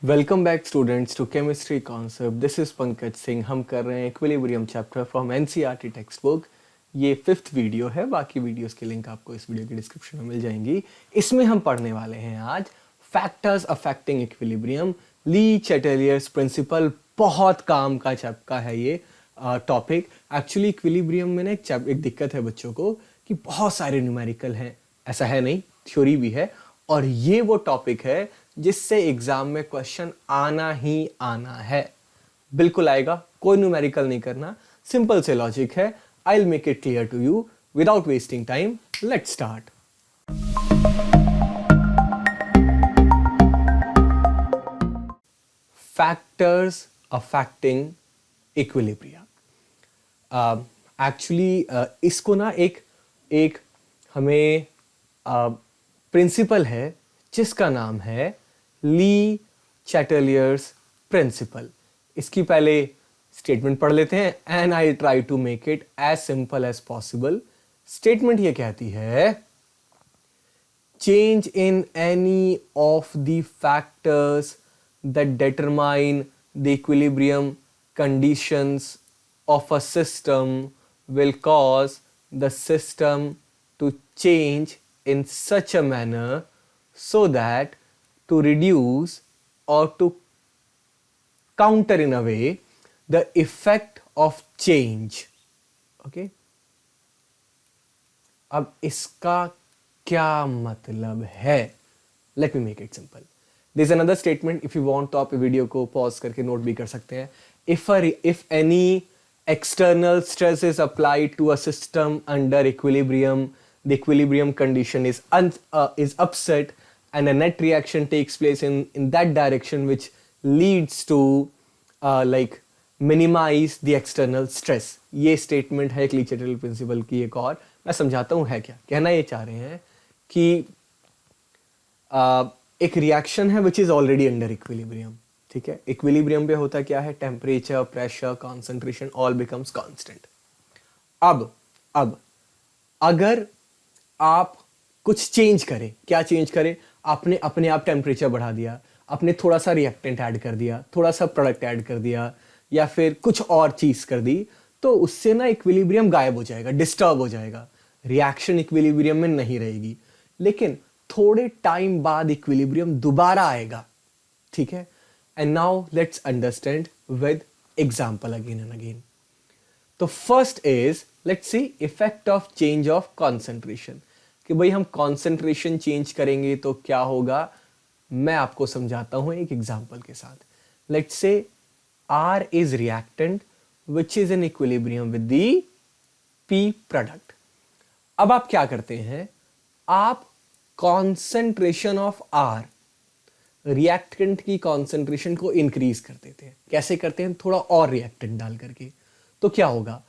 Welcome back students to chemistry concept. This is Pankaj Singh. हम कर रहे हैं equilibrium chapter from NCERT text book. ये 5th वीडियो है। बाकी वीडियोस की लिंक आपको इस वीडियो के डिस्क्रिप्शन में मिल जाएंगी। इसमें हम पढ़ने वाले हैं आज फैक्टर्स अफेक्टिंग इक्विलिब्रियम, ली चैटेलियर्स प्रिंसिपल। बहुत काम का चैप्टर है ये टॉपिक। एक्चुअली इक्विलिब्रियम में ना एक दिक्कत है बच्चों को कि बहुत सारे न्यूमेरिकल हैं। ऐसा है नहीं, थ्योरी भी है। और ये वो टॉपिक है जिससे एग्जाम में क्वेश्चन आना ही आना है। बिल्कुल आएगा, कोई न्यूमेरिकल नहीं करना, सिंपल से लॉजिक है। I will make it clear to you without wasting time. Let's start. Factors affecting equilibrium. Actually इसको ना एक हमें प्रिंसिपल है जिसका नाम है ली चैटेलियर्स प्रिंसिपल। इसकी पहले स्टेटमेंट पढ़ लेते हैं and I try to make it as simple as possible. Statement ये कहती है, change in any of the factors that determine the equilibrium conditions of a system will cause the system to change in such a manner so that to reduce or to counter in a way the effect of change. Okay? अब इसका क्या मतलब है? Let me make it simple. There is another statement. If you want तो आप video को pause करके note भी कर सकते हैं. If any external stress is applied to a system under equilibrium, the equilibrium condition is upset and a net reaction takes place in that direction which leads to like minimize the external stress. ये statement है ली चैटेलियर principal की एक और। मैं समझाता हूँ है क्या। कहना ये चाह रहे हैं कि एक रिएक्शन है which is already under equilibrium। ठीक है, इक्विलिब्रियम पे होता क्या है, temperature, pressure, concentration all becomes constant. अब अगर आप कुछ चेंज करें, क्या चेंज करें, आपने अपने आप टेम्परेचर बढ़ा दिया, आपने थोड़ा सा रिएक्टेंट ऐड कर दिया, थोड़ा सा प्रोडक्ट ऐड कर दिया, या फिर कुछ और चीज कर दी, तो उससे ना इक्विलिब्रियम गायब हो जाएगा, डिस्टर्ब हो जाएगा, रिएक्शन इक्विलिब्रियम में नहीं रहेगी। लेकिन थोड़े टाइम बाद इक्विलिब्रियम दोबारा आएगा। ठीक है, and now let's understand with example again and again. तो first is let's see effect of change of concentration, कि भाई हम concentration change करेंगे तो क्या होगा। मैं आपको समझाता हूं एक example के साथ। Let's say R is reactant which is in equilibrium with the P product. अब आप क्या करते हैं, आप concentration of R, रिएक्टेंट की कॉन्सेंट्रेशन को इंक्रीज कर देते हैं। कैसे करते हैं, थोड़ा और रिएक्टेंट डाल करके। तो क्या होगा,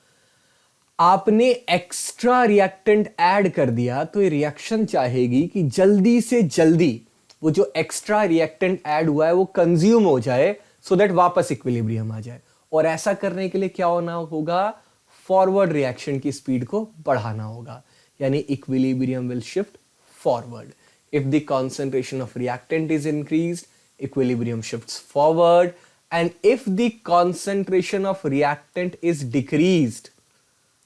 आपने एक्स्ट्रा रिएक्टेंट ऐड कर दिया तो ये रिएक्शन चाहेगी कि जल्दी से जल्दी वो जो एक्स्ट्रा रिएक्टेंट ऐड हुआ है वो कंज्यूम हो जाए सो दैट वापस इक्विलिब्रियम आ जाए। और ऐसा करने के लिए क्या होना होगा, फॉरवर्ड रिएक्शन की स्पीड को बढ़ाना होगा, यानी equilibrium will shift forward. If the concentration of reactant is increased, equilibrium shifts forward, and if the concentration of reactant is decreased,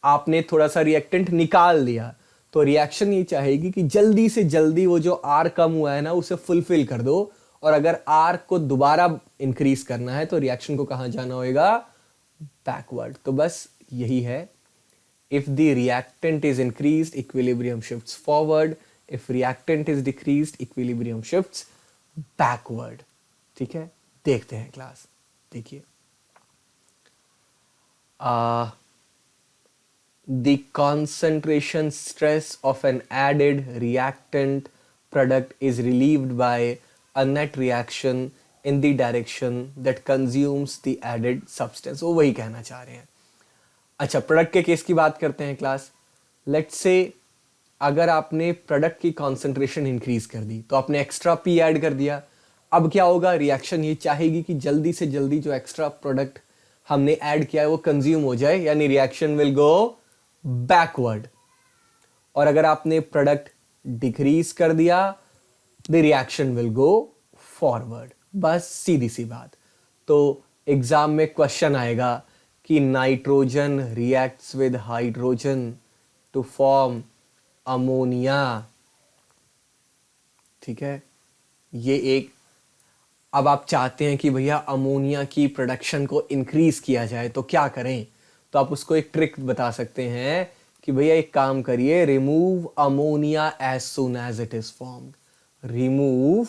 आपने थोड़ा सा reactant निकाल दिया तो रिएक्शन ये चाहेगी कि जल्दी से जल्दी वो जो R कम हुआ है ना उसे फुलफिल कर दो। और अगर R को दोबारा इंक्रीज करना है तो रिएक्शन को कहाँ जाना होगा, बैकवर्ड। तो बस यही है, if the reactant is increased, equilibrium shifts forward. If reactant is decreased, equilibrium shifts backward. ठीक है, देखते हैं क्लास। देखिए, the concentration stress of an added reactant product is relieved by a net reaction in the direction that consumes the added substance. वो वही कहना चाह रहे हैं। अच्छा, प्रोडक्ट के केस की बात करते हैं क्लास। लेट्स से अगर आपने प्रोडक्ट की कॉन्सेंट्रेशन इंक्रीज कर दी तो आपने एक्स्ट्रा पी ऐड कर दिया। अब क्या होगा, रिएक्शन ये चाहेगी कि जल्दी से जल्दी जो एक्स्ट्रा प्रोडक्ट हमने ऐड किया है वो कंज्यूम हो जाए, यानी रिएक्शन विल गो बैकवर्ड। और अगर आपने प्रोडक्ट डिक्रीज कर दिया, the reaction will go forward. बस सीधी सी बात। तो एग्जाम में क्वेश्चन आएगा कि nitrogen reacts with hydrogen to form ammonia, ठीक है। ये एक, अब आप चाहते हैं कि भैया अमोनिया की प्रोडक्शन को इंक्रीज किया जाए तो क्या करें, तो आप उसको एक ट्रिक बता सकते हैं कि भैया एक काम करिए, remove ammonia as soon as it is formed, remove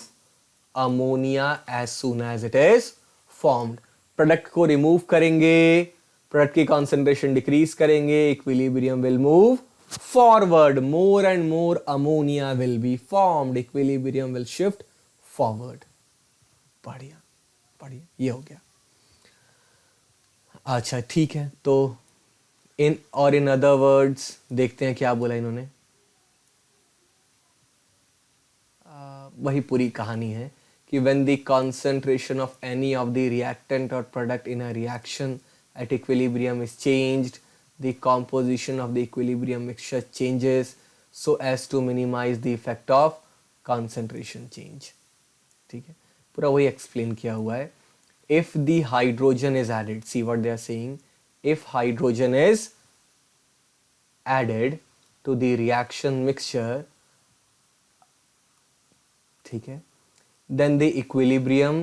ammonia as soon as it is formed. Product को रिमूव करेंगे, प्रोडक्ट की कॉन्सेंट्रेशन डिक्रीज करेंगे, equilibrium will move forward, more and more ammonia will be formed, equilibrium will shift forward. बढ़िया बढ़िया, ये हो गया। अच्छा ठीक है, तो इन अदर वर्ड्स देखते हैं क्या बोला इन्होंने। वही पूरी कहानी है कि when the concentration of any of the reactant or product in a reaction at equilibrium is changed, the composition of the equilibrium mixture changes so as to minimize the effect of concentration change। ठीक है, पूरा वही explain किया हुआ है। If the hydrogen is added, see what they are saying, if hydrogen is added to the reaction mixture, ठीक है, then the equilibrium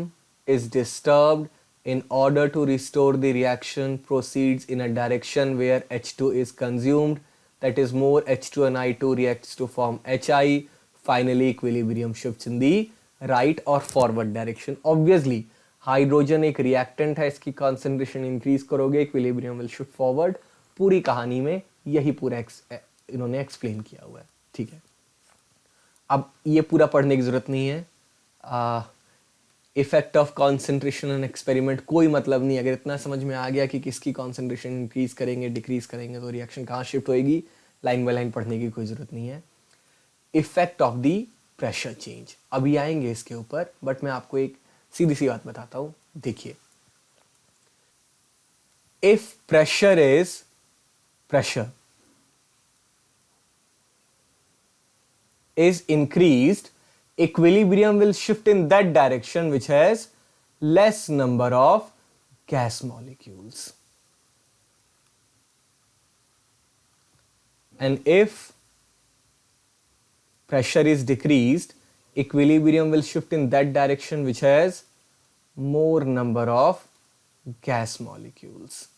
is disturbed, in order to restore the reaction proceeds in a direction where H2 is consumed, that is more H2NI2 reacts to form HI, finally equilibrium shifts in the right or forward direction। obviously hydrogen एक reactant है, इसकी concentration increase करोगे, equilibrium will shift forward. पूरी कहानी में यही पूरा इन्होंने एक्सप्लेन किया हुआ है, ठीक है। अब ये पूरा पढ़ने की जरूरत नहीं है। Effect of concentration and experiment कोई मतलब नहीं, अगर इतना समझ में आ गया कि किसकी कॉन्सेंट्रेशन इंक्रीज करेंगे डिक्रीज करेंगे तो रिएक्शन कहाँ शिफ्ट होएगी, लाइन बाय लाइन पढ़ने की कोई जरूरत नहीं है। Effect of the pressure change अभी आएंगे इसके ऊपर, बट मैं आपको एक सीधी सी बात बताता हूं। देखिए, if pressure is increased, equilibrium will shift in that direction which has less number of gas molecules, and if pressure is decreased, equilibrium will shift in that direction which has more number of gas molecules,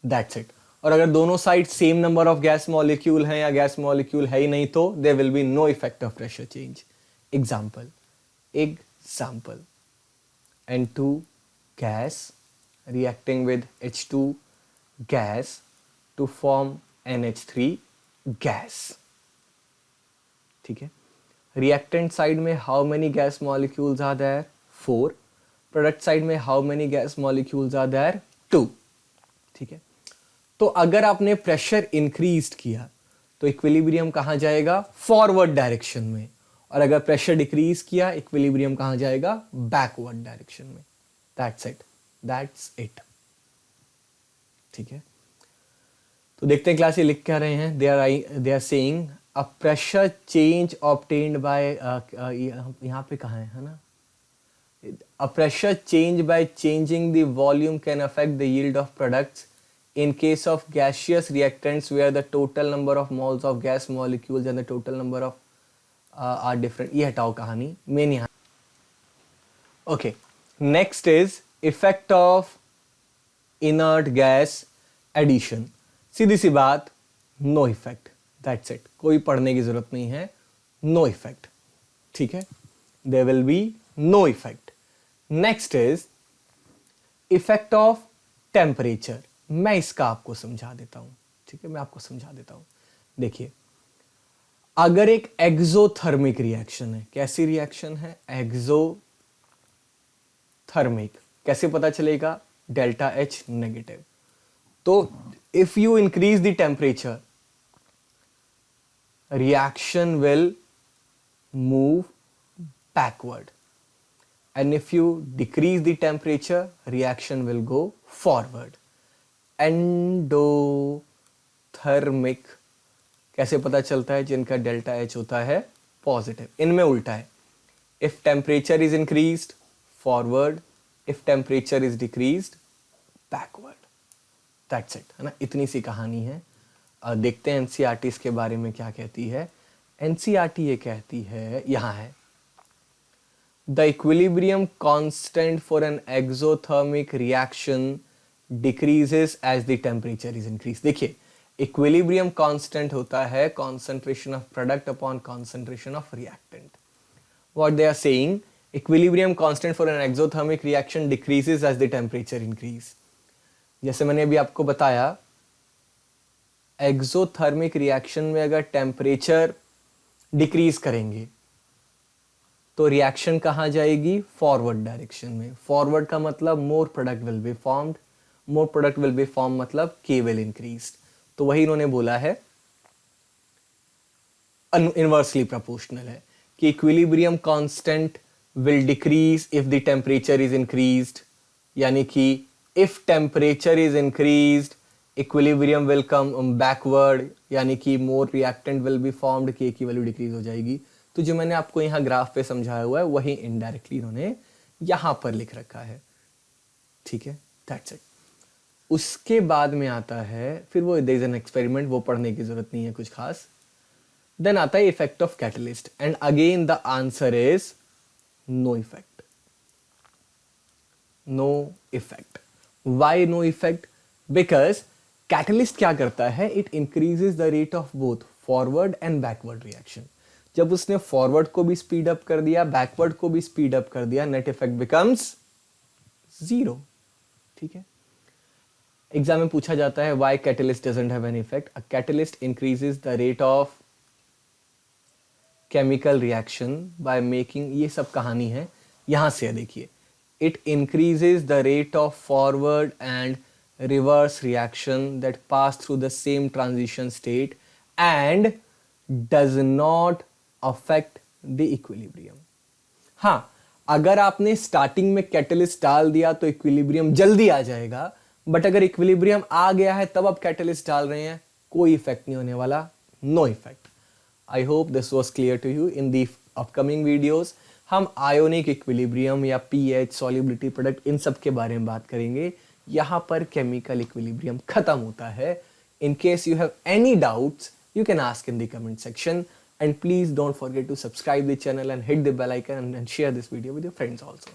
that's it। और अगर दोनों side same number of gas molecule हैं या gas molecule है ही नहीं तो there will be no effect of pressure change. Example N2 gas reacting with H2 gas to form NH3 gas, ठीक है। रिएक्टेंट साइड में how many gas molecules are there, 4। Product side में how many gas molecules are there, 2, ठीक है। तो अगर आपने pressure increase किया तो इक्विलिब्रियम कहां जाएगा, फॉरवर्ड डायरेक्शन में, और अगर प्रेशर डिक्रीज किया इक्विलिब्रियम कहां जाएगा, बैकवर्ड डायरेक्शन में। दैट्स इट, ठीक है। तो देखते हैं क्लास ये लिख क्या रहे हैं। They are saying a pressure change obtained by, यहां पे कहां है ना, a pressure change by changing the volume can affect the yield of products in case of gaseous reactants where the total number of moles of gas molecules and the total number of are different। ये हटाओ कहानी, main यहाँ। Okay, next is effect of inert gas addition. सीधी सी बात, no effect, that's it, कोई पढ़ने की जरूरत नहीं है, नो इफेक्ट, ठीक है। There will be no effect. Next is effect of temperature. मैं इसका आपको समझा देता हूं, ठीक है, मैं आपको समझा देता हूं। देखिए, अगर एक एक्सोथर्मिक रिएक्शन है, कैसी रिएक्शन है, एक्सोथर्मिक, कैसे पता चलेगा, डेल्टा एच नेगेटिव। तो if you increase the temperature reaction will move backward, and if you decrease the temperature reaction will go forward। Endothermic कैसे पता चलता है, जिनका डेल्टा एच होता है पॉजिटिव, इनमें उल्टा है, If temperature is increased, forward. If temperature is decreased, backward. That's it, है ना, इतनी सी कहानी है। देखते हैं एनसीईआरटी इसके बारे में क्या कहती है। एनसीईआरटी ये कहती है, यहाँ है, the equilibrium constant for an exothermic reaction decreases as the temperature is increase. देखिए, इक्विलिब्रियम कांस्टेंट होता है concentration of product upon concentration of reactant. What they are saying, equilibrium constant for an exothermic reaction decreases as the temperature increase. जैसे मैंने अभी आपको बताया, exothermic reaction में अगर टेम्परेचर डिक्रीज करेंगे तो रिएक्शन कहाँ जाएगी, फॉरवर्ड डायरेक्शन में। फॉरवर्ड का मतलब more product will be formed, more product will be form मतलब के विल इंक्रीज। तो वही इन्होंने बोला है, इनवर्सली प्रोपोर्शनल है कि equilibrium constant will decrease if the temperature is increased, यानी कि if temperature is increased equilibrium will come backward, यानी कि मोर रिएक्टेंट विल बी फॉर्म्ड, के की वैल्यू डिक्रीज हो जाएगी। तो जो मैंने आपको यहाँ ग्राफ पे समझाया हुआ है वही इनडायरेक्टली इन्होंने यहां पर लिख रखा है, ठीक है, दैट्स इट। उसके बाद में आता है फिर वो देयर इज एन एक्सपेरिमेंट, वो पढ़ने की जरूरत नहीं है कुछ खास। देन आता है effect of catalyst, and again the answer is no effect, no effect. Why no effect? Because catalyst क्या करता है, it increases the rate of both forward and backward reaction. जब उसने फॉरवर्ड को भी स्पीड अप कर दिया, बैकवर्ड को भी स्पीड अप कर दिया, नेट इफेक्ट बिकम्स जीरो, ठीक है। एग्जाम में पूछा जाता है why catalyst doesn't have any effect. A catalyst increases the rate of chemical reaction by making, ये सब कहानी है, यहां से देखिए, it increases the rate of forward and reverse reaction that pass through the same transition state and does not affect the equilibrium। हाँ, अगर आपने स्टार्टिंग में कैटलिस्ट डाल दिया तो इक्विलिब्रियम जल्दी आ जाएगा, बट अगर इक्विलिब्रियम आ गया है तब आप कैटलिस्ट डाल रहे हैं, कोई इफेक्ट नहीं होने वाला, no effect. I hope this was clear to you. In the upcoming videos हम आयोनिक इक्विलिब्रियम या पीएच, सॉल्युबिलिटी प्रोडक्ट, इन सब के बारे में बात करेंगे। यहाँ पर केमिकल इक्विलिब्रियम खत्म होता है। In case you have any doubts you can ask in the comment section, and please don't forget to subscribe the channel and hit the bell icon and share this video with your friends also.